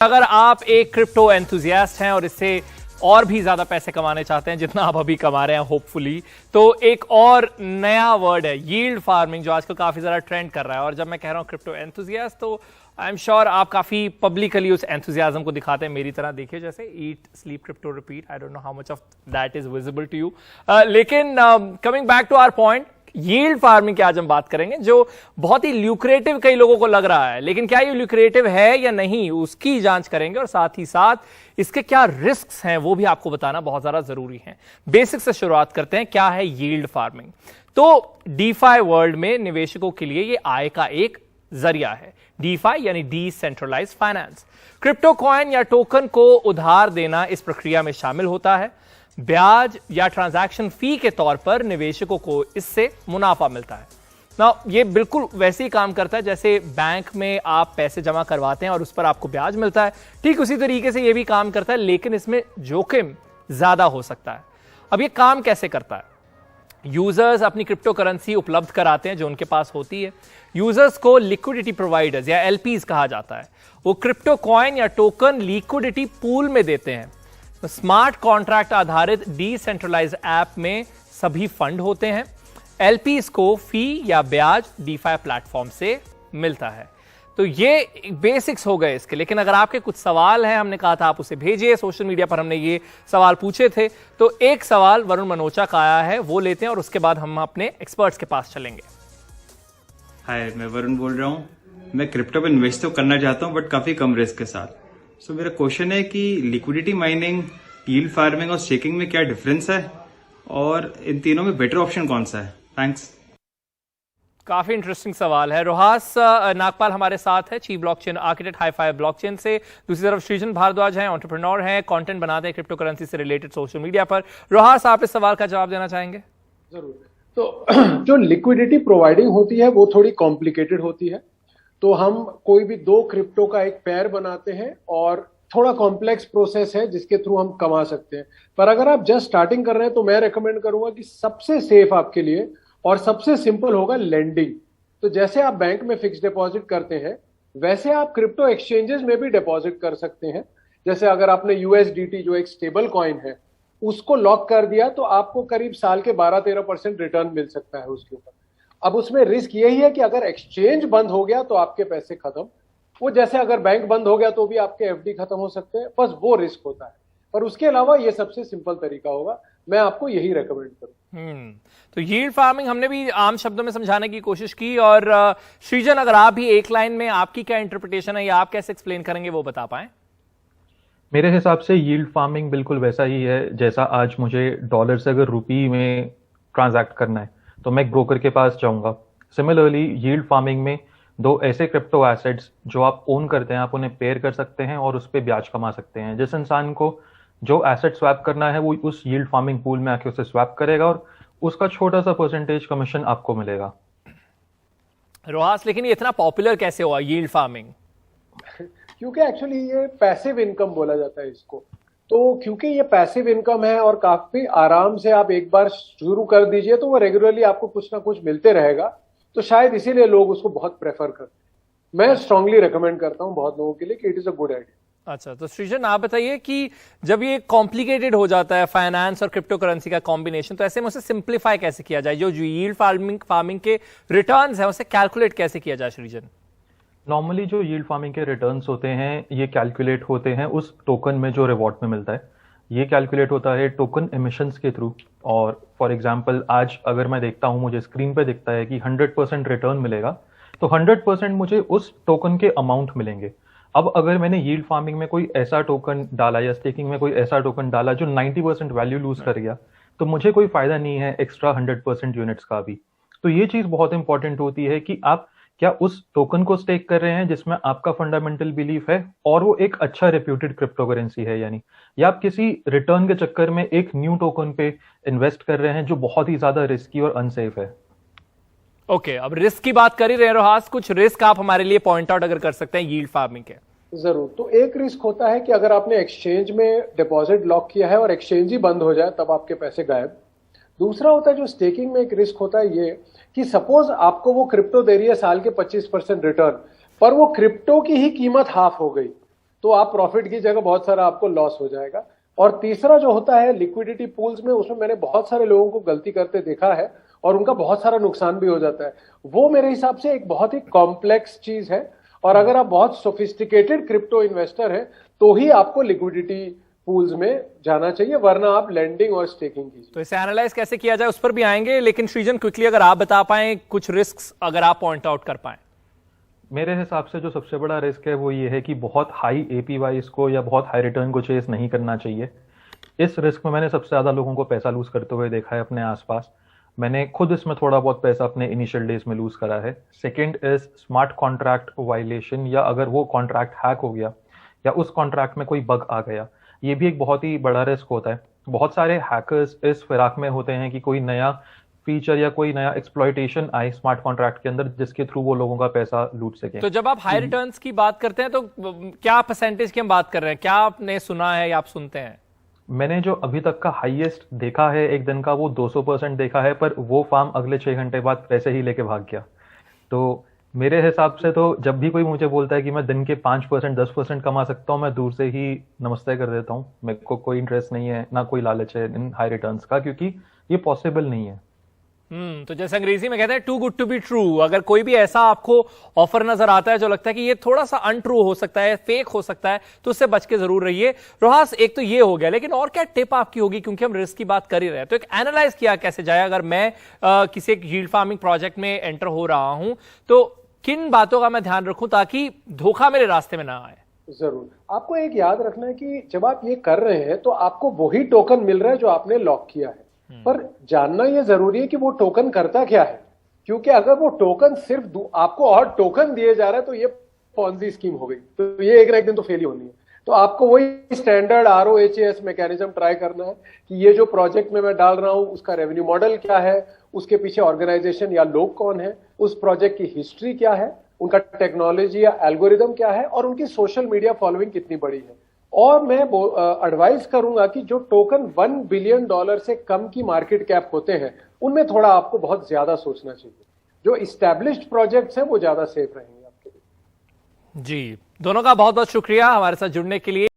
अगर आप एक क्रिप्टो एंथुजियास्ट हैं और इससे और भी ज्यादा पैसे कमाने चाहते हैं जितना आप अभी कमा रहे हैं होपफुली, तो एक और नया वर्ड है यील्ड फार्मिंग, जो आजकल काफी ज्यादा ट्रेंड कर रहा है। और जब मैं कह रहा हूं क्रिप्टो एंथुजियास्ट, तो आई एम श्योर आप काफी पब्लिकली उस एंथुजियाज्म को दिखाते हैं, मेरी तरह। देखिए, जैसे eat sleep crypto repeat, I don't know how much of that is visible to you. लेकिन coming back to our point, yield farming की आज हम बात करेंगे, जो बहुत ही ल्यूक्रेटिव कई लोगों को लग रहा है, लेकिन क्या ये ल्यूक्रेटिव है या नहीं उसकी जांच करेंगे, और साथ ही साथ इसके क्या रिस्क्स हैं वो भी आपको बताना बहुत ज्यादा जरूरी है। बेसिक से शुरुआत करते हैं, क्या है यील्ड फार्मिंग। तो डीफाई वर्ल्ड में निवेशकों के लिए ये आय का एक जरिया है। डीफाई यानी डिसेंट्रलाइज्ड फाइनेंस। क्रिप्टो कॉइन या टोकन को उधार देना इस प्रक्रिया में शामिल होता है। ब्याज या ट्रांजैक्शन फी के तौर पर निवेशकों को इससे मुनाफा मिलता है ना। ये बिल्कुल वैसे ही काम करता है जैसे बैंक में आप पैसे जमा करवाते हैं और उस पर आपको ब्याज मिलता है, ठीक उसी तरीके से ये भी काम करता है, लेकिन इसमें जोखिम ज्यादा हो सकता है। अब ये काम कैसे करता है? यूजर्स अपनी क्रिप्टो करेंसी उपलब्ध कराते हैं जो उनके पास होती है। यूजर्स को लिक्विडिटी प्रोवाइडर्स या एलपीज कहा जाता है। वो क्रिप्टो कॉइन या टोकन लिक्विडिटी पूल में देते हैं। स्मार्ट कॉन्ट्रैक्ट आधारित डिसेंट्रलाइज्ड ऐप में सभी फंड होते हैं। एलपीज को फी या ब्याज डीफाई प्लेटफॉर्म से मिलता है। तो ये बेसिक्स हो गए इसके। लेकिन अगर आपके कुछ सवाल हैं, हमने कहा था आप उसे भेजिए, सोशल मीडिया पर हमने ये सवाल पूछे थे, तो एक सवाल वरुण मनोचा का आया है, वो लेते हैं और उसके बाद हम अपने एक्सपर्ट्स के पास चलेंगे। हाय, मैं वरुण बोल रहा हूँ। मैं क्रिप्टो में इन्वेस्ट तो करना चाहता हूँ, बट काफी कम रिस्क के साथ। सो मेरा क्वेश्चन है कि लिक्विडिटी माइनिंग, यील्ड फार्मिंग और स्टेकिंग में क्या डिफरेंस है, और इन तीनों में बेटर ऑप्शन कौन सा है? थैंक्स। काफी इंटरेस्टिंग सवाल है। रोहास नागपाल हमारे साथ है, चीफ ब्लॉकचेन आर्किटेक्ट हाई5 ब्लॉकचेन से। दूसरी तरफ सृजन भारद्वाज हैं, एंटरप्रेन्योर हैं, कंटेंट बनाते हैं क्रिप्टो करेंसी से रिलेटेड सोशल मीडिया पर। रोहास, आप इस सवाल का जवाब देना चाहेंगे? जरूर। तो जो लिक्विडिटी प्रोवाइडिंग होती है वो थोड़ी कॉम्प्लिकेटेड होती है। तो हम कोई भी दो क्रिप्टो का एक पेयर बनाते हैं और थोड़ा कॉम्प्लेक्स प्रोसेस है जिसके थ्रू हम कमा सकते हैं। पर अगर आप जस्ट स्टार्टिंग कर रहे हैं तो मैं रेकमेंड करूंगा कि सबसे सेफ आपके लिए और सबसे सिंपल होगा लेंडिंग। तो जैसे आप बैंक में फिक्स डिपॉजिट करते हैं, वैसे आप क्रिप्टो एक्सचेंजेस में भी डिपॉजिट कर सकते हैं। जैसे अगर आपने यूएसडीटी जो एक स्टेबल कॉइन है उसको लॉक कर दिया तो आपको करीब साल के 12-13% रिटर्न मिल सकता है उसके ऊपर। अब उसमें रिस्क यही है कि अगर एक्सचेंज बंद हो गया तो आपके पैसे खत्म। वो जैसे अगर बैंक बंद हो गया तो भी आपके एफडी खत्म हो सकते हैं, बस वो रिस्क होता है। पर उसके अलावा ये सबसे सिंपल तरीका होगा, मैं आपको यही रेकमेंड करूं। तो यील्ड फार्मिंग हमने भी आम शब्दों में समझाने की कोशिश की। और सृजन, अगर आप भी एक लाइन में आपकी क्या इंटरप्रिटेशन है या आप कैसे एक्सप्लेन करेंगे वो बता पाएं? मेरे हिसाब से यील्ड फार्मिंग बिल्कुल वैसा ही है जैसा आज मुझे डॉलर से अगर रुपी में ट्रांजैक्ट करना है तो मैं एक ब्रोकर के पास जाऊंगा। सिमिलरली यील्ड फार्मिंग में दो ऐसे क्रिप्टो एसेट्स जो आप ओन करते हैं, आप उन्हें पेयर कर सकते हैं और उस पर ब्याज कमा सकते हैं। जिस इंसान को जो एसेट स्वैप करना है वो उस यील्ड फार्मिंग पूल में आके उसे स्वैप करेगा और उसका छोटा सा परसेंटेज कमीशन आपको मिलेगा। रोहास, लेकिन ये इतना पॉपुलर कैसे हुआ यील्ड फार्मिंग? क्योंकि एक्चुअली ये पैसिव इनकम बोला जाता है इसको। तो क्योंकि ये पैसिव इनकम है और काफी आराम से आप एक बार शुरू कर दीजिए तो वो रेगुलरली आपको कुछ ना कुछ मिलते रहेगा, तो शायद इसीलिए लोग उसको बहुत प्रेफर करते हैं। मैं स्ट्रांगली रेकमेंड करता हूं बहुत लोगों के लिए कि it is a good idea. अच्छा, तो सृजन आप बताइए कि जब ये कॉम्प्लिकेटेड हो जाता है फाइनेंस और क्रिप्टो करेंसी का कॉम्बिनेशन, तो ऐसे में उसे सिंप्लीफाई कैसे किया जाए? जो यील्ड फार्मिंग के रिटर्न्स है उसे कैलकुलेट कैसे किया जाए सृजन? नॉर्मली जो यील्ड फार्मिंग के रिटर्न्स होते हैं ये कैलकुलेट होते हैं उस टोकन में जो रिवॉर्ड में मिलता है। ये कैलकुलेट होता है टोकन एमिशंस के थ्रू। और फॉर एग्जांपल आज अगर मैं देखता हूं, मुझे स्क्रीन पे दिखता है कि 100% रिटर्न मिलेगा, तो 100% मुझे उस टोकन के अमाउंट मिलेंगे। अब अगर मैंने यील्ड फार्मिंग में कोई ऐसा टोकन डाला या स्टेकिंग में कोई ऐसा टोकन डाला जो 90% वैल्यू लूज कर गया, तो मुझे कोई फायदा नहीं है एक्स्ट्रा 100% यूनिट्स का भी। तो ये चीज बहुत इंपॉर्टेंट होती है कि आप क्या उस टोकन को स्टेक कर रहे हैं जिसमें आपका फंडामेंटल बिलीफ है और वो एक अच्छा रेप्यूटेड क्रिप्टो करेंसी है, यानी या आप किसी रिटर्न के चक्कर में एक न्यू टोकन पे इन्वेस्ट कर रहे हैं जो बहुत ही ज्यादा रिस्की और अनसेफ है। ओके, अब रिस्क की बात कर ही रहे रोहास, कुछ रिस्क आप हमारे लिए पॉइंट आउट अगर कर सकते हैं यील्ड फार्मिंग के? जरूर। तो एक रिस्क होता है कि अगर आपने एक्सचेंज में डिपॉजिट लॉक किया है और एक्सचेंज ही बंद हो जाए तब आपके पैसे गायब। दूसरा होता है जो स्टेकिंग में एक रिस्क होता है ये कि सपोज आपको वो क्रिप्टो दे रही है साल के 25% रिटर्न, पर वो क्रिप्टो की ही कीमत हाफ हो गई, तो आप प्रॉफिट की जगह बहुत सारा आपको लॉस हो जाएगा। और तीसरा जो होता है लिक्विडिटी पूल्स में, उसमें मैंने बहुत सारे लोगों को गलती करते देखा है और उनका बहुत सारा नुकसान भी हो जाता है। वो मेरे हिसाब से एक बहुत ही कॉम्प्लेक्स चीज है, और अगर आप बहुत सोफिस्टिकेटेड क्रिप्टो इन्वेस्टर हैं तो ही आपको लिक्विडिटी पूल्स में जाना चाहिए, वरना आप लेंडिंग और स्टेकिंग कीजिए। तो इसे एनालाइज कैसे किया जाए उस पर भी आएंगे, लेकिन सृजन क्विकली अगर आप बता पाएं कुछ रिस्क अगर आप पॉइंट आउट कर पाएं। मेरे हिसाब से जो सबसे बड़ा रिस्क है वो ये है कि बहुत हाई एपीवाईज को या बहुत हाई रिटर्न को चेस नहीं करना चाहिए। इस रिस्क में मैंने सबसे ज्यादा लोगों को पैसा लूज करते हुए देखा है अपने आसपास। मैंने खुद इसमें थोड़ा बहुत पैसा अपने इनिशियल डेज में लूज करा है। Second is smart contract violation, या अगर वो कॉन्ट्रैक्ट हैक हो गया या उस कॉन्ट्रैक्ट में कोई बग आ गया, ये भी एक बहुत ही बड़ा रिस्क होता है। बहुत सारे हैकर्स इस फिराक में होते हैं कि कोई नया फीचर या कोई नया एक्सप्लॉयटेशन आए स्मार्ट कॉन्ट्रैक्ट के अंदर जिसके थ्रू वो लोगों का पैसा लूट सके। तो जब आप हाई रिटर्न्स की बात करते हैं तो क्या परसेंटेज की हम बात कर रहे हैं, क्या आपने सुना है या आप सुनते हैं? मैंने जो अभी तक का हाईएस्ट देखा है एक दिन का, वो 200% देखा है, पर वो फार्म अगले 6 घंटे बाद पैसे ही लेके भाग गया। तो मेरे हिसाब से तो जब भी कोई मुझे बोलता है कि मैं दिन के 5% 10% कमा सकता हूँ, मैं दूर से ही नमस्ते कर देता हूँ। मेरे को कोई इंटरेस्ट नहीं है, ना कोई लालच है इन हाई रिटर्न्स का, क्योंकि ये पॉसिबल नहीं है। तो जैसे अंग्रेजी में कहते हैं too good to be true. अगर कोई भी ऐसा आपको ऑफर नजर आता है जो लगता है कि ये थोड़ा सा अनट्रू हो सकता है, फेक हो सकता है, तो उससे बच के जरूर रहिए। रोहास, एक तो ये हो गया, लेकिन और क्या टिप आपकी होगी, क्योंकि हम रिस्क की बात कर ही रहे हैं, तो एक एनालाइज किया कैसे जाए अगर मैं किसी एक यील्ड फार्मिंग प्रोजेक्ट में एंटर हो रहा हूं, तो किन बातों का मैं ध्यान रखूं ताकि धोखा मेरे रास्ते में ना आए? जरूर आपको एक याद रखना है कि जब आप ये कर रहे हैं तो आपको वही टोकन मिल रहा है जो आपने लॉक किया है, पर जानना यह जरूरी है कि वो टोकन करता क्या है। क्योंकि अगर वो टोकन सिर्फ आपको और टोकन दिए जा रहा है तो ये पॉन्जी स्कीम हो गई, तो ये एक ना एक दिन तो फेल ही होनी है। तो आपको वही स्टैंडर्ड ROHS मैकेनिज्म ट्राई करना है कि ये जो प्रोजेक्ट में मैं डाल रहा हूं उसका रेवेन्यू मॉडल क्या है, उसके पीछे ऑर्गेनाइजेशन या लोग कौन है, उस प्रोजेक्ट की हिस्ट्री क्या है, उनका टेक्नोलॉजी या एल्गोरिदम क्या है, और उनकी सोशल मीडिया फॉलोइंग कितनी बड़ी है। और मैं एडवाइस करूंगा कि जो टोकन $1 बिलियन से कम की मार्केट कैप होते हैं उनमें थोड़ा आपको बहुत ज्यादा सोचना चाहिए। जो इस्टेब्लिश्ड प्रोजेक्ट्स हैं वो ज्यादा सेफ रहेंगे आपके लिए। जी, दोनों का बहुत बहुत शुक्रिया हमारे साथ जुड़ने के लिए।